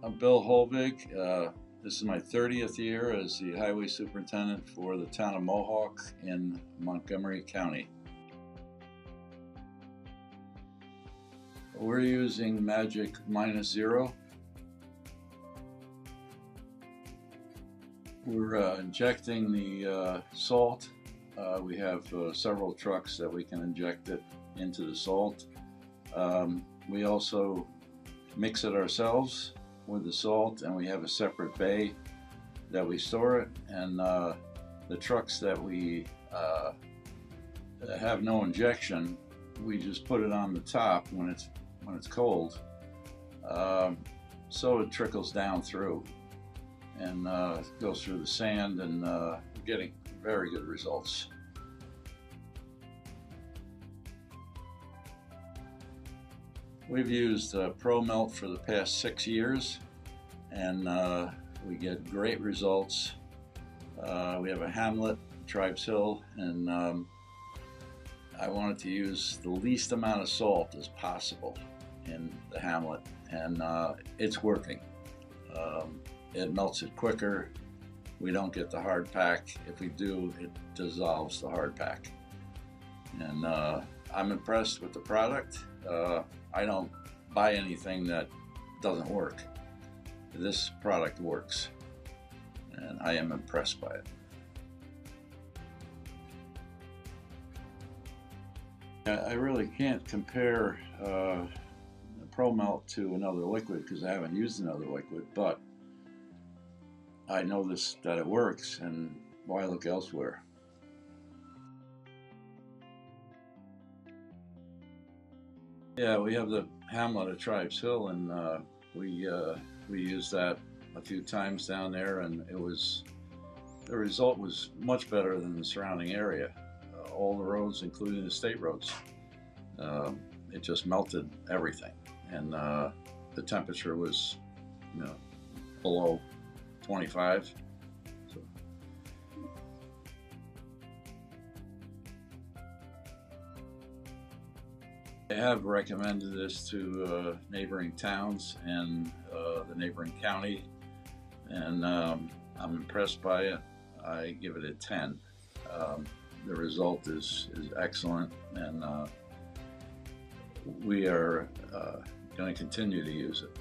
I'm Bill Holvig. This is my 30th year as the Highway Superintendent for the town of Mohawk in Montgomery County. We're using Magic -0. We're injecting the salt. We have several trucks that we can inject it into the salt. We also mix it ourselves with the salt, and we have a separate bay that we store it. And the trucks that we have no injection, we just put it on the top when it's cold, so it trickles down through and goes through the sand, and getting very good results. We've used ProMelt for the past 6 years, and we get great results. We have a hamlet, Tribes Hill, and I wanted to use the least amount of salt as possible in the hamlet, and it's working. It melts it quicker. We don't get the hard pack. If we do, it dissolves the hard pack. And I'm impressed with the product. I don't buy anything that doesn't work. This product works, and I am impressed by it. I really can't compare ProMelt to another liquid because I haven't used another liquid, but I know that it works, and why look elsewhere? Yeah, we have the hamlet at Tribes Hill, and we used that a few times down there, and the result was much better than the surrounding area. All the roads, including the state roads, it just melted everything, and the temperature was, below 25. So. I have recommended this to neighboring towns and the neighboring county, and I'm impressed by it. I give it a 10. The result is excellent, and we are going to continue to use it.